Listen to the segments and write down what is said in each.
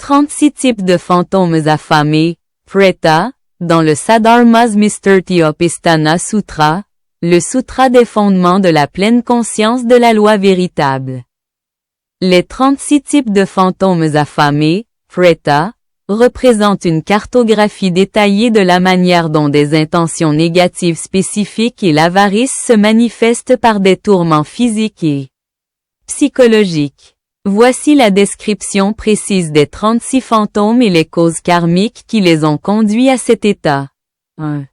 36 types de fantômes affamés, Preta, dans le Sadharmasmrtyopisthana Sutra, le sutra des fondements de la pleine conscience de la loi véritable. Les 36 types de fantômes affamés, Preta, représentent une cartographie détaillée de la manière dont des intentions négatives spécifiques et l'avarice se manifestent par des tourments physiques et psychologiques. Voici la description précise des 36 fantômes et les causes karmiques qui les ont conduits à cet état. 1.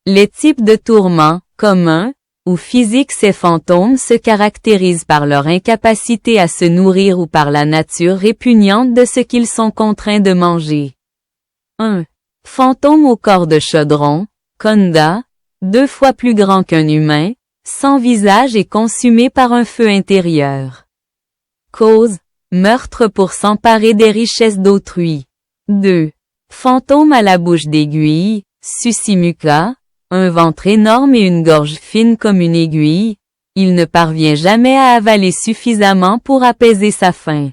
Les types de tourments, communs, ou physiques. Ces fantômes se caractérisent par leur incapacité à se nourrir ou par la nature répugnante de ce qu'ils sont contraints de manger. 1. Fantôme au corps de chaudron, Konda, 2 fois plus grand qu'un humain, sans visage et consumé par un feu intérieur. Cause, meurtre pour s'emparer des richesses d'autrui. 2. Fantôme à la bouche d'aiguille, Susimuka, un ventre énorme et une gorge fine comme une aiguille, il ne parvient jamais à avaler suffisamment pour apaiser sa faim.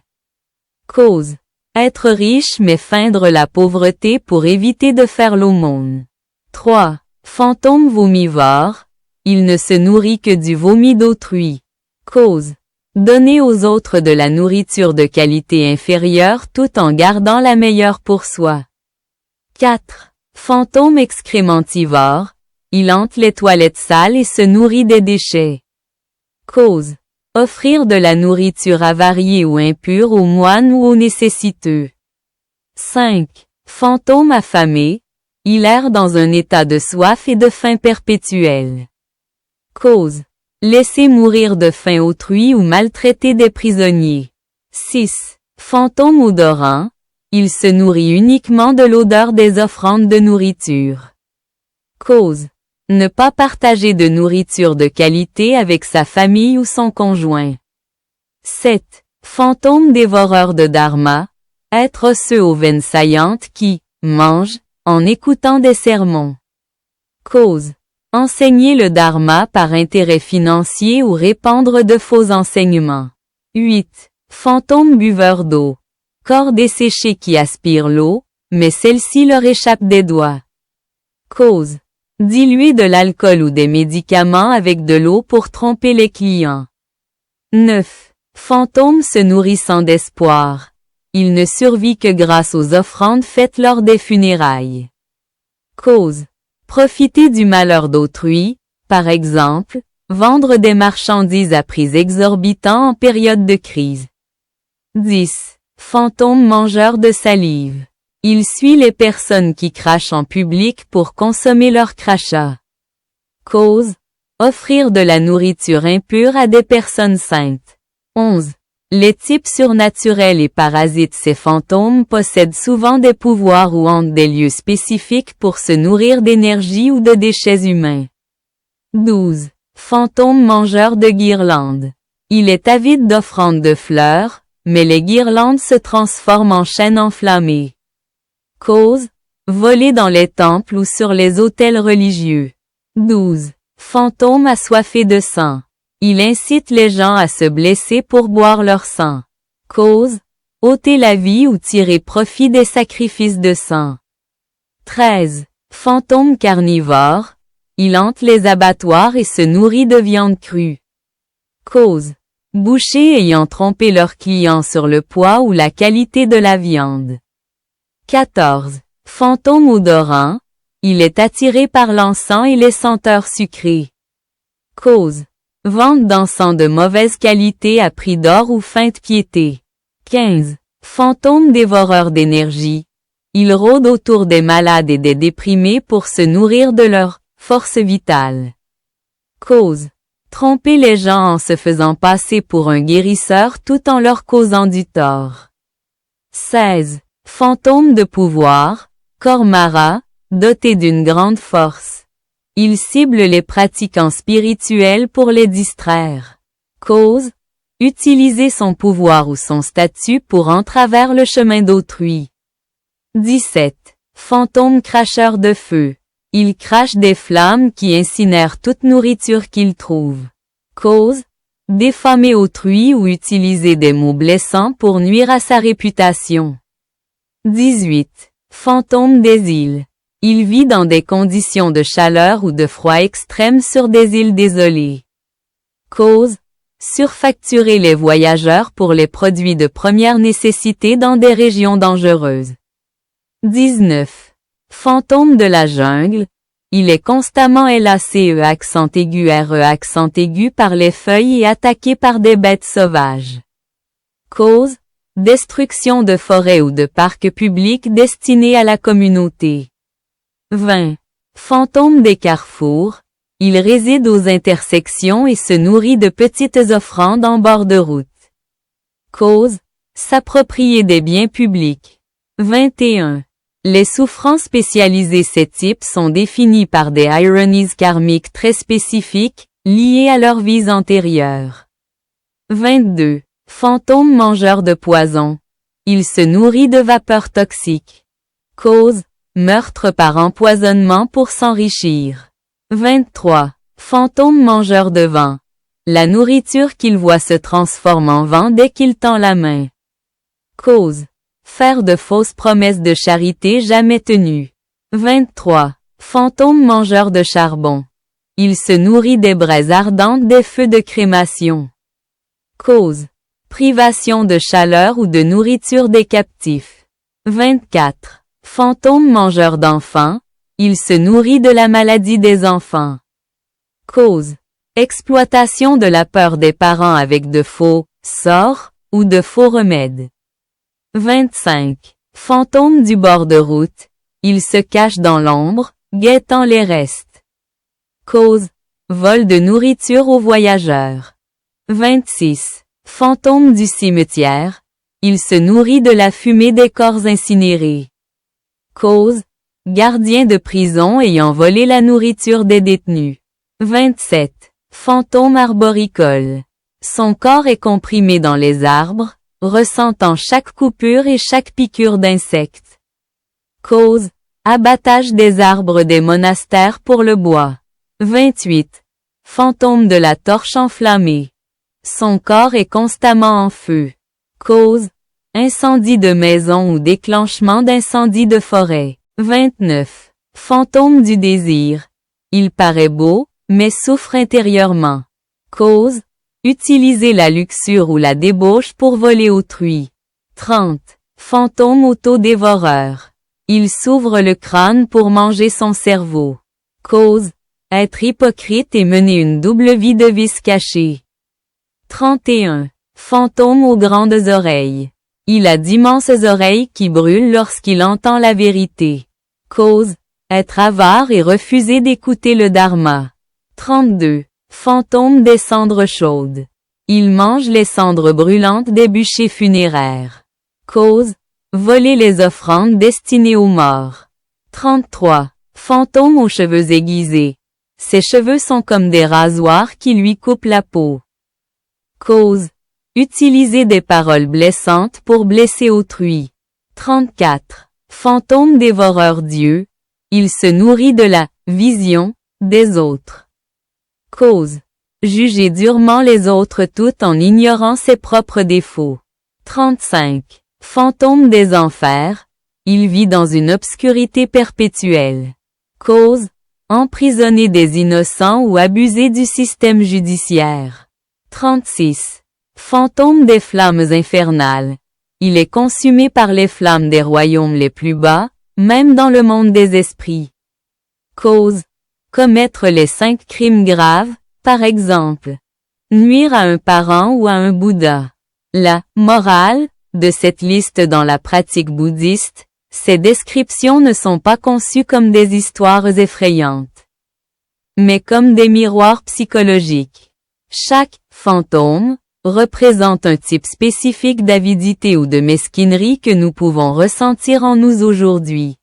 Cause, être riche mais feindre la pauvreté pour éviter de faire l'aumône. 3. Fantôme vomivore, il ne se nourrit que du vomi d'autrui. Cause, donner aux autres de la nourriture de qualité inférieure tout en gardant la meilleure pour soi. 4. Fantôme excrémentivore, il hante les toilettes sales et se nourrit des déchets. Cause, offrir de la nourriture avariée ou impure aux moines ou aux nécessiteux. 5. Fantôme affamé, il erre dans un état de soif et de faim perpétuelle. Cause, laisser mourir de faim autrui ou maltraiter des prisonniers. 6. Fantôme odorant, il se nourrit uniquement de l'odeur des offrandes de nourriture. Cause, ne pas partager de nourriture de qualité avec sa famille ou son conjoint. 7. Fantôme dévoreur de dharma, être osseux aux veines saillantes qui mange en écoutant des sermons. Cause, enseigner le dharma par intérêt financier ou répandre de faux enseignements. 8. Fantôme buveur d'eau. Corps desséché qui aspire l'eau, mais celle-ci leur échappe des doigts. Cause, diluer de l'alcool ou des médicaments avec de l'eau pour tromper les clients. 9. Fantôme se nourrissant d'espoir. Il ne survit que grâce aux offrandes faites lors des funérailles. Cause, profiter du malheur d'autrui, par exemple, vendre des marchandises à prix exorbitants en période de crise. 10. Fantôme mangeur de salive. Il suit les personnes qui crachent en public pour consommer leur crachat. Cause, offrir de la nourriture impure à des personnes saintes. 11. Les types surnaturels et parasites. Ces fantômes possèdent souvent des pouvoirs ou hantent des lieux spécifiques pour se nourrir d'énergie ou de déchets humains. 12. Fantôme mangeur de guirlandes. Il est avide d'offrandes de fleurs, mais les guirlandes se transforment en chaînes enflammées. Cause, voler dans les temples ou sur les autels religieux. 12. Fantôme assoiffé de sang. Il incite les gens à se blesser pour boire leur sang. Cause, ôter la vie ou tirer profit des sacrifices de sang. 13. Fantôme carnivore. Il hante les abattoirs et se nourrit de viande crue. Cause, bouchers ayant trompé leurs clients sur le poids ou la qualité de la viande. 14. Fantôme odorant. Il est attiré par l'encens et les senteurs sucrées. Cause, vente d'encens de mauvaise qualité à prix d'or ou feinte piété. 15. Fantôme dévoreur d'énergie. Il rôde autour des malades et des déprimés pour se nourrir de leur force vitale. Cause, tromper les gens en se faisant passer pour un guérisseur tout en leur causant du tort. 16. Fantôme de pouvoir, Kormara, doté d'une grande force. Il cible les pratiquants spirituels pour les distraire. Cause, utiliser son pouvoir ou son statut pour entravers le chemin d'autrui. 17. Fantôme cracheur de feu. Il crache des flammes qui incinèrent toute nourriture qu'il trouve. Cause, diffamer autrui ou utiliser des mots blessants pour nuire à sa réputation. 18. Fantôme des îles. Il vit dans des conditions de chaleur ou de froid extrême sur des îles désolées. Cause: surfacturer les voyageurs pour les produits de première nécessité dans des régions dangereuses. 19. Fantôme de la jungle. Il est constamment LACE accent aigu RE accent aigu par les feuilles et attaqué par des bêtes sauvages. Cause: destruction de forêts ou de parcs publics destinés à la communauté. 20. Fantôme des carrefours. Il réside aux intersections et se nourrit de petites offrandes en bord de route. Cause: s'approprier des biens publics. 21. Les souffrances spécialisées. Ces types sont définis par des ironies karmiques très spécifiques, liées à leur vie antérieure. 22. Fantôme mangeur de poison. Il se nourrit de vapeurs toxiques. Cause: meurtre par empoisonnement pour s'enrichir. 23. Fantôme mangeur de vent. La nourriture qu'il voit se transforme en vent dès qu'il tend la main. Cause: faire de fausses promesses de charité jamais tenues. 23. Fantôme mangeur de charbon. Il se nourrit des braises ardentes des feux de crémation. Cause: privation de chaleur ou de nourriture des captifs. 24. Fantôme mangeur d'enfants. Il se nourrit de la maladie des enfants. Cause: exploitation de la peur des parents avec de faux sorts ou de faux remèdes. 25. Fantôme du bord de route. Il se cache dans l'ombre, guettant les restes. Cause: vol de nourriture aux voyageurs. 26. Fantôme du cimetière. Il se nourrit de la fumée des corps incinérés. Cause: gardien de prison ayant volé la nourriture des détenus. 27. Fantôme arboricole. Son corps est comprimé dans les arbres, ressentant chaque coupure et chaque piqûre d'insectes. Cause: abattage des arbres des monastères pour le bois. 28. Fantôme de la torche enflammée. Son corps est constamment en feu. Cause: incendie de maison ou déclenchement d'incendie de forêt. 29. Fantôme du désir. Il paraît beau, mais souffre intérieurement. Cause: utiliser la luxure ou la débauche pour voler autrui. 30. Fantôme auto-dévoreur. Il s'ouvre le crâne pour manger son cerveau. Cause: être hypocrite et mener une double vie de vice caché. 31. Fantôme aux grandes oreilles. Il a d'immenses oreilles qui brûlent lorsqu'il entend la vérité. Cause: être avare et refuser d'écouter le dharma. 32. Fantôme des cendres chaudes. Il mange les cendres brûlantes des bûchers funéraires. Cause: voler les offrandes destinées aux morts. 33. Fantôme aux cheveux aiguisés. Ses cheveux sont comme des rasoirs qui lui coupent la peau. Cause: utiliser des paroles blessantes pour blesser autrui. 34. Fantôme dévoreur Dieu. Il se nourrit de la vision des autres. Cause: juger durement les autres tout en ignorant ses propres défauts. 35. Fantôme des enfers. Il vit dans une obscurité perpétuelle. Cause: emprisonner des innocents ou abuser du système judiciaire. 36. Fantôme des flammes infernales. Il est consumé par les flammes des royaumes les plus bas, même dans le monde des esprits. Cause: commettre les 5 crimes graves, par exemple. Nuire à un parent ou à un Bouddha. La morale de cette liste dans la pratique bouddhiste: ces descriptions ne sont pas conçues comme des histoires effrayantes, mais comme des miroirs psychologiques. Chaque fantôme représente un type spécifique d'avidité ou de mesquinerie que nous pouvons ressentir en nous aujourd'hui.